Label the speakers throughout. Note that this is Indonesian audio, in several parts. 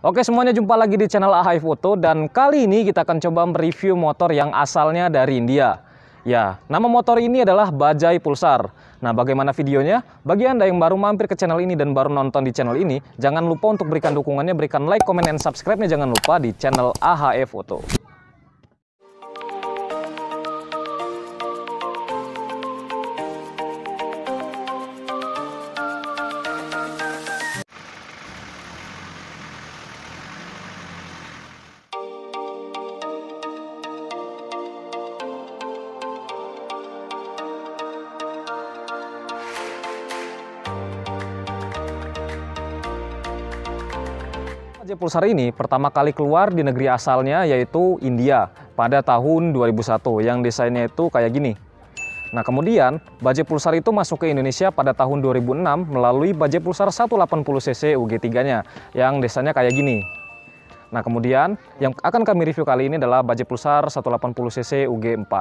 Speaker 1: Oke semuanya, jumpa lagi di channel AHI Foto, dan kali ini kita akan coba mereview motor yang asalnya dari India. Ya, nama motor ini adalah Bajaj Pulsar. Nah, bagaimana videonya? Bagi Anda yang baru mampir ke channel ini dan baru nonton di channel ini, jangan lupa untuk berikan dukungannya, berikan like, comment, dan subscribe-nya jangan lupa di channel AHI Foto. Bajaj Pulsar ini pertama kali keluar di negeri asalnya yaitu India pada tahun 2001 yang desainnya itu kayak gini. Nah kemudian Bajaj Pulsar itu masuk ke Indonesia pada tahun 2006 melalui Bajaj Pulsar 180cc UG3-nya yang desainnya kayak gini. Nah kemudian yang akan kami review kali ini adalah Bajaj Pulsar 180cc UG4.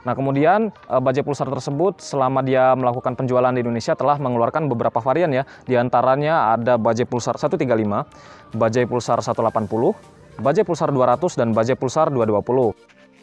Speaker 1: Nah kemudian Bajaj Pulsar tersebut selama dia melakukan penjualan di Indonesia telah mengeluarkan beberapa varian ya. Di antaranya ada Bajaj Pulsar 135, Bajaj Pulsar 180, Bajaj Pulsar 200, dan Bajaj Pulsar 220.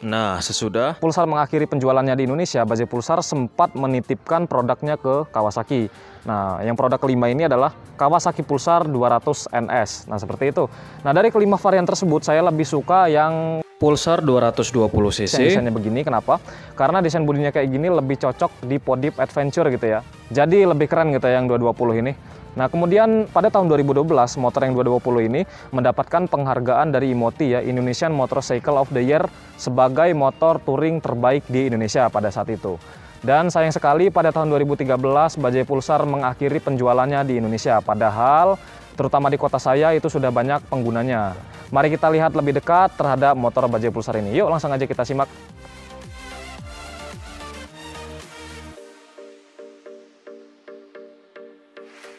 Speaker 1: Nah, sesudah Pulsar mengakhiri penjualannya di Indonesia, Bajaj Pulsar sempat menitipkan produknya ke Kawasaki. Nah, yang produk kelima ini adalah Kawasaki Pulsar 200 NS. Nah, seperti itu. Nah, dari kelima varian tersebut, saya lebih suka yang Pulsar 220cc. Desainnya begini, kenapa? Karena desain bodinya kayak gini lebih cocok di Podip Adventure gitu ya. Jadi lebih keren gitu ya yang 220 ini. Nah kemudian pada tahun 2012 motor yang 220 ini mendapatkan penghargaan dari IMOTI ya, Indonesian Motorcycle of the Year, sebagai motor touring terbaik di Indonesia pada saat itu. Dan sayang sekali pada tahun 2013 Bajaj Pulsar mengakhiri penjualannya di Indonesia, padahal terutama di kota saya itu sudah banyak penggunanya. Mari kita lihat lebih dekat terhadap motor Bajaj Pulsar ini. Yuk langsung aja kita simak.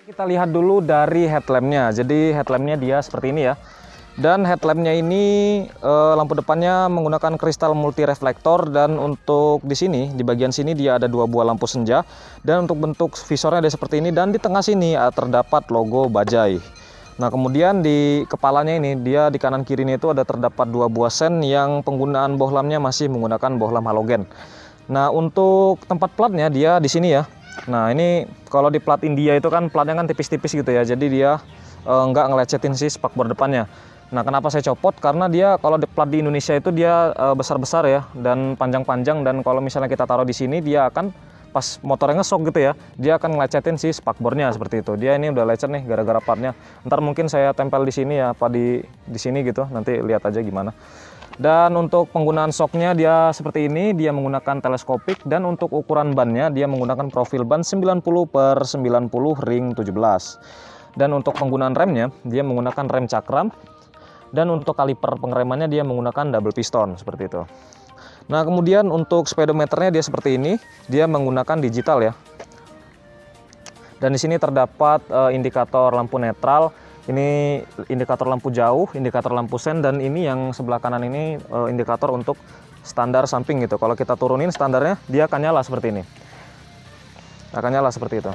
Speaker 1: Kita lihat dulu dari headlampnya. Jadi headlampnya dia seperti ini ya. Dan headlampnya ini lampu depannya menggunakan kristal multi reflektor, dan untuk di sini di bagian sini dia ada dua buah lampu senja, dan untuk bentuk visornya ada seperti ini, dan di tengah sini terdapat logo Bajaj. Nah kemudian di kepalanya ini dia di kanan kirinya itu ada terdapat dua buah sen yang penggunaan bohlamnya masih menggunakan bohlam halogen. Nah untuk tempat platnya dia di sini ya. Nah ini kalau di plat India itu kan platnya kan tipis-tipis gitu ya, jadi dia nggak ngelecetin si spakbor depannya. Nah kenapa saya copot? Karena dia kalau di plat di Indonesia itu dia besar-besar ya dan panjang-panjang, dan kalau misalnya kita taruh di sini dia akan pas motornya ngesok gitu ya, dia akan ngelecetin si spakbornya seperti itu. Dia ini udah lecet nih gara-gara platnya. Ntar mungkin saya tempel di sini ya, apa di sini gitu, nanti lihat aja gimana. Dan untuk penggunaan shocknya dia seperti ini, dia menggunakan teleskopik, dan untuk ukuran bannya dia menggunakan profil ban 90/90 ring 17. Dan untuk penggunaan remnya dia menggunakan rem cakram, dan untuk kaliper pengeremannya dia menggunakan double piston seperti itu. Nah kemudian untuk speedometernya dia seperti ini, dia menggunakan digital ya. Dan di sini terdapat indikator lampu netral. Ini indikator lampu jauh, indikator lampu sen, dan ini yang sebelah kanan ini indikator untuk standar samping gitu. Kalau kita turunin standarnya, dia akan nyala seperti ini. Akan nyala seperti itu.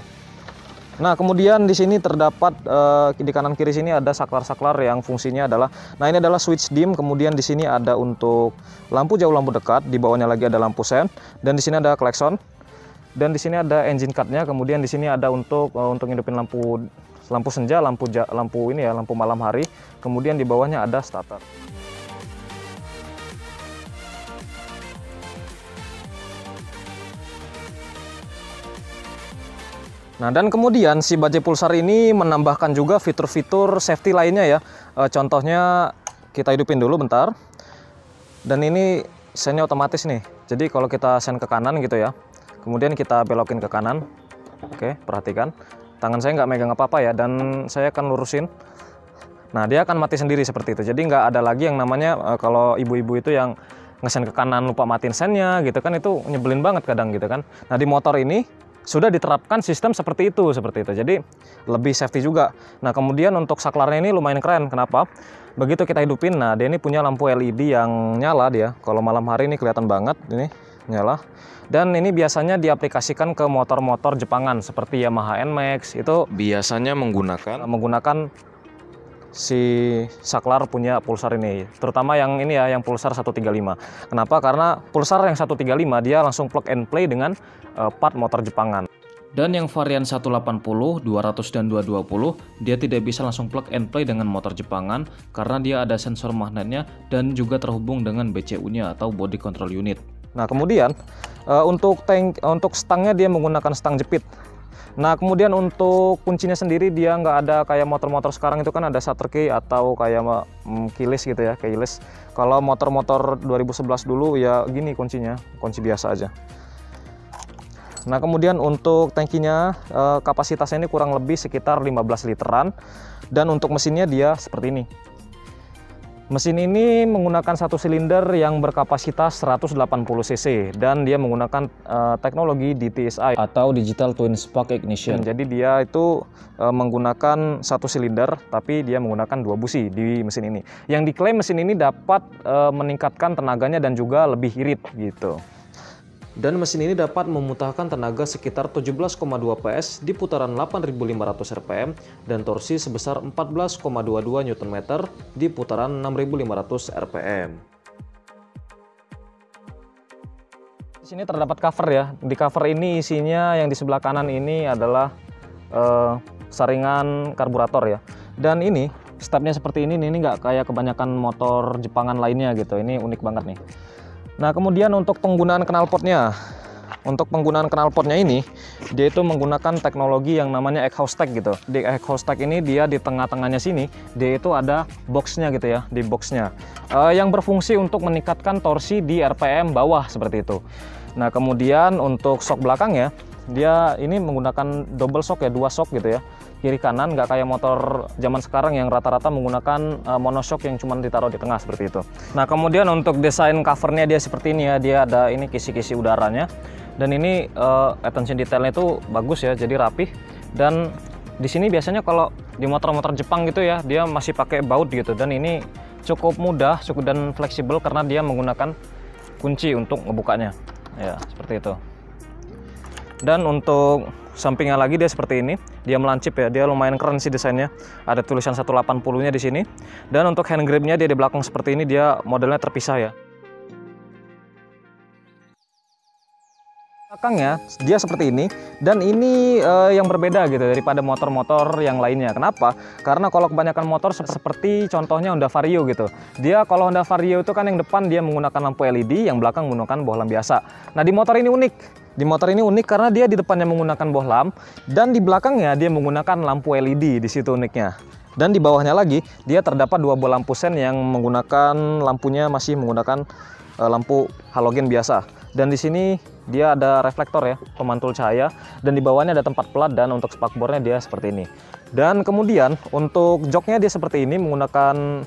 Speaker 1: Nah, kemudian di sini terdapat di kanan kiri sini ada saklar-saklar yang fungsinya adalah, nah ini adalah switch dim, kemudian di sini ada untuk lampu jauh, lampu dekat, di bawahnya lagi ada lampu sen, dan di sini ada klakson. Dan di sini ada engine card-nya, kemudian di sini ada untuk hidupin lampu senja, lampu ini ya, lampu malam hari. Kemudian di bawahnya ada starter. Nah dan kemudian si Bajaj Pulsar ini menambahkan juga fitur-fitur safety lainnya ya. Contohnya kita hidupin dulu bentar. Dan ini sennya otomatis nih. Jadi kalau kita sen ke kanan gitu ya, kemudian kita belokin ke kanan. Oke, perhatikan. Tangan saya nggak megang apa-apa ya, dan saya akan lurusin. Nah dia akan mati sendiri seperti itu. Jadi nggak ada lagi yang namanya kalau ibu-ibu itu yang ngesen ke kanan lupa matiin sennya gitu kan, itu nyebelin banget kadang gitu kan. Nah di motor ini sudah diterapkan sistem seperti itu. Jadi lebih safety juga. Nah kemudian untuk saklarnya ini lumayan keren. Kenapa? Begitu kita hidupin, nah dia ini punya lampu LED yang nyala dia. Kalau malam hari ini kelihatan banget ini nyala. Dan ini biasanya diaplikasikan ke motor-motor Jepangan seperti Yamaha NMAX. Itu biasanya menggunakan si saklar punya pulsar ini, terutama yang ini ya, yang pulsar 135. Kenapa? Karena pulsar yang 135 dia langsung plug and play dengan part motor Jepangan. Dan yang varian 180, 200 dan 220 dia tidak bisa langsung plug and play dengan motor Jepangan karena dia ada sensor magnetnya dan juga terhubung dengan BCU-nya atau body control unit. Nah, kemudian untuk stangnya dia menggunakan stang jepit. Nah, kemudian untuk kuncinya sendiri dia nggak ada kayak motor-motor sekarang itu kan ada shutter key atau kayak keyless gitu ya, keyless. Kalau motor-motor 2011 dulu ya gini kuncinya, kunci biasa aja. Nah, kemudian untuk tangkinya kapasitasnya ini kurang lebih sekitar 15 literan dan untuk mesinnya dia seperti ini. Mesin ini menggunakan satu silinder yang berkapasitas 180 cc dan dia menggunakan teknologi DTSI atau Digital Twin Spark Ignition. Jadi dia itu menggunakan satu silinder tapi dia menggunakan 2 busi di mesin ini. Yang diklaim mesin ini dapat meningkatkan tenaganya dan juga lebih irit gitu. Dan mesin ini dapat memuntahkan tenaga sekitar 17,2 PS di putaran 8.500 rpm dan torsi sebesar 14,22 Nm di putaran 6.500 rpm. Di sini terdapat cover ya. Di cover ini isinya yang di sebelah kanan ini adalah saringan karburator ya. Dan ini stepnya seperti ini nggak kayak kebanyakan motor Jepangan lainnya gitu. Ini unik banget nih. Nah, kemudian untuk penggunaan knalpotnya. Untuk penggunaan knalpotnya ini, dia itu menggunakan teknologi yang namanya exhaust stack gitu. Di exhaust stack ini dia di tengah-tengahnya sini, dia itu ada boxnya gitu ya, di boxnya. Yang berfungsi untuk meningkatkan torsi di RPM bawah seperti itu. Nah, kemudian untuk shock belakangnya, dia ini menggunakan double shock ya, 2 shock gitu ya. Kiri kanan, nggak kayak motor zaman sekarang yang rata-rata menggunakan monoshock yang cuma ditaruh di tengah seperti itu. Nah, kemudian untuk desain covernya dia seperti ini ya, dia ada ini kisi-kisi udaranya dan ini attention detailnya itu bagus ya, jadi rapih. Dan di sini biasanya kalau di motor-motor Jepang gitu ya, dia masih pakai baut gitu, dan ini cukup mudah, cukup dan fleksibel karena dia menggunakan kunci untuk ngebukanya ya, seperti itu. Dan untuk sampingnya lagi dia seperti ini, dia melancip ya, dia lumayan keren sih desainnya. Ada tulisan 180-nya di sini. Dan untuk hand gripnya dia di belakang seperti ini, dia modelnya terpisah ya. Belakangnya dia seperti ini, dan ini yang berbeda gitu daripada motor-motor yang lainnya. Kenapa? Karena kalau kebanyakan motor seperti contohnya Honda Vario gitu, dia kalau Honda Vario itu kan yang depan dia menggunakan lampu LED, yang belakang menggunakan bohlam biasa. Nah, di motor ini unik. Di motor ini unik karena dia di depannya menggunakan bohlam dan di belakangnya dia menggunakan lampu LED, di situ uniknya. Dan di bawahnya lagi dia terdapat 2 buah lampu sen yang menggunakan lampunya masih menggunakan lampu halogen biasa. Dan di sini dia ada reflektor ya, pemantul cahaya, dan di bawahnya ada tempat pelat, dan untuk spakbornya dia seperti ini. Dan kemudian untuk joknya dia seperti ini menggunakan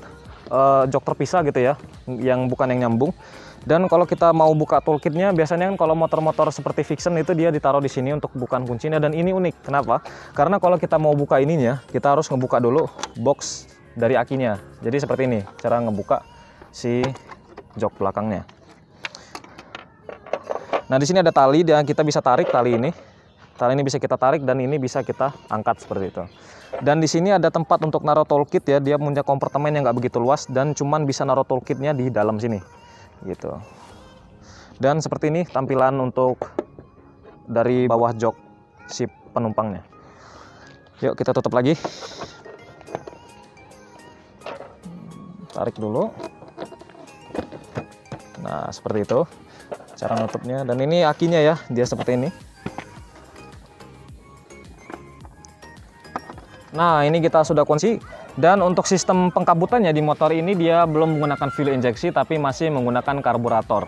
Speaker 1: jok terpisah gitu ya, yang bukan yang nyambung. Dan kalau kita mau buka toolkitnya, biasanya kan kalau motor-motor seperti Vixen itu dia ditaruh di sini untuk bukan kuncinya, dan ini unik. Kenapa? Karena kalau kita mau buka ininya, kita harus ngebuka dulu box dari akinya. Jadi seperti ini cara ngebuka si jok belakangnya. Nah, di sini ada tali dan kita bisa tarik tali ini. Tali ini bisa kita tarik dan ini bisa kita angkat seperti itu. Dan di sini ada tempat untuk naruh toolkit ya. Dia punya kompartemen yang nggak begitu luas dan cuman bisa naruh toolkitnya di dalam sini. Gitu. Dan seperti ini tampilan untuk dari bawah jok si penumpangnya. Yuk kita tutup lagi. Tarik dulu. Nah, seperti itu cara nutupnya. Dan ini akinya ya, dia seperti ini. Nah, ini kita sudah kunci. Dan untuk sistem pengkabutannya di motor ini dia belum menggunakan fuel injeksi tapi masih menggunakan karburator.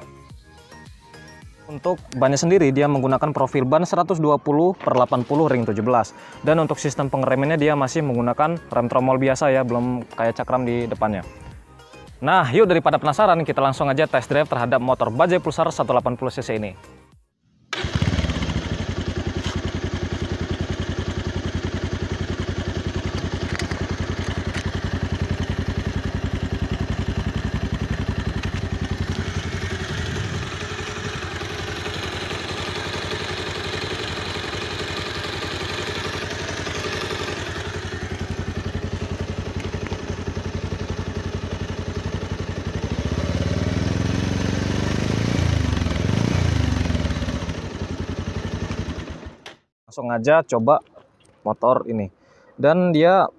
Speaker 1: Untuk bannya sendiri dia menggunakan profil ban 120/80 ring 17. Dan untuk sistem pengeremannya dia masih menggunakan rem tromol biasa ya, belum kayak cakram di depannya. Nah, yuk daripada penasaran kita langsung aja test drive terhadap motor Bajaj Pulsar 180 cc ini. Langsung aja coba motor ini. Dan dia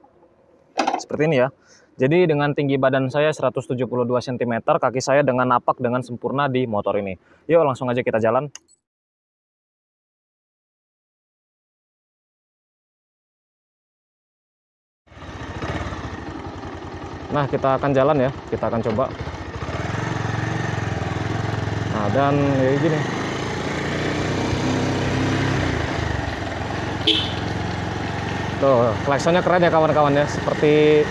Speaker 1: seperti ini ya. Jadi dengan tinggi badan saya 172 cm, kaki saya dengan napak dengan sempurna di motor ini. Yuk langsung aja kita jalan. Nah, kita akan jalan ya, kita akan coba. Nah, dan ya gini. Tuh, klaksonnya keren ya kawan-kawan ya, seperti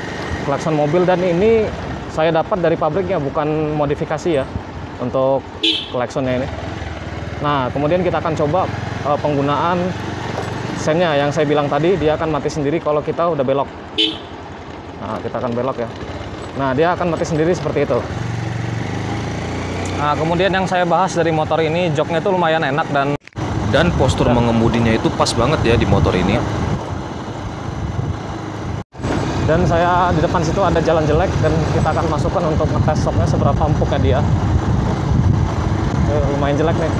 Speaker 1: klakson mobil, dan ini saya dapat dari pabriknya, bukan modifikasi ya untuk klaksonnya ini. Nah, kemudian kita akan coba penggunaan sennya yang saya bilang tadi, dia akan mati sendiri kalau kita udah belok. Nah, kita akan belok ya. Nah, dia akan mati sendiri seperti itu. Nah, kemudian yang saya bahas dari motor ini, joknya itu lumayan enak dan postur mengemudinya itu pas banget ya di motor ini. Dan saya di depan situ ada jalan jelek, dan kita akan masukkan untuk ngetes shocknya seberapa empuknya dia. Lumayan jelek nih.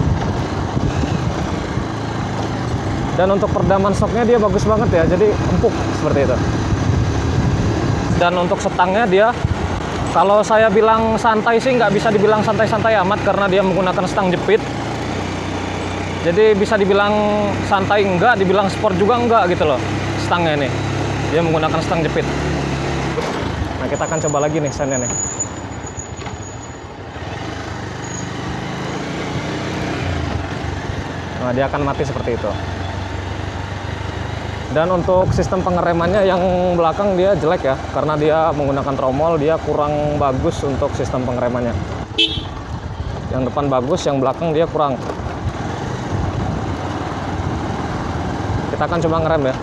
Speaker 1: Dan untuk peredaman shocknya dia bagus banget ya, jadi empuk seperti itu. Dan untuk setangnya dia, kalau saya bilang santai sih nggak bisa dibilang santai-santai amat, karena dia menggunakan stang jepit. Jadi bisa dibilang santai enggak, dibilang sport juga enggak gitu loh stangnya ini. Dia menggunakan stang jepit. Nah, kita akan coba lagi nih sennya nih. Nah, dia akan mati seperti itu. Dan untuk sistem pengeremannya yang belakang dia jelek ya, karena dia menggunakan tromol, dia kurang bagus untuk sistem pengeremannya. Yang depan bagus, yang belakang dia kurang. Kita akan coba ngerem ya.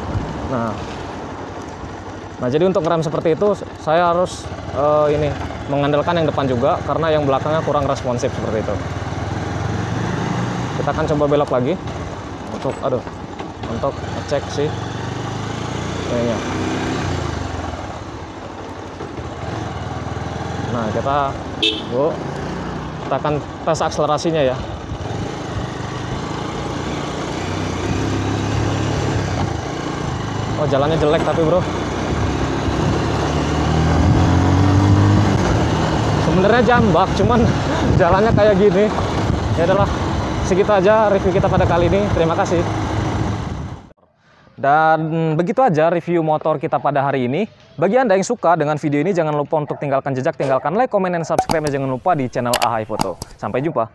Speaker 1: Nah, jadi untuk ngerem seperti itu saya harus ini mengandalkan yang depan juga, karena yang belakangnya kurang responsif seperti itu. Kita akan coba belok lagi untuk cek sih ininya. Nah, kita akan tes akselerasinya ya. Oh, jalannya jelek tapi bro. Sebenarnya jambak, cuman jalannya kayak gini. Ya adalah, segitu aja review kita pada kali ini. Terima kasih. Dan begitu aja review motor kita pada hari ini. Bagi Anda yang suka dengan video ini, jangan lupa untuk tinggalkan jejak, tinggalkan like, komen, dan subscribe. Jangan lupa di channel AHI Photo. Sampai jumpa.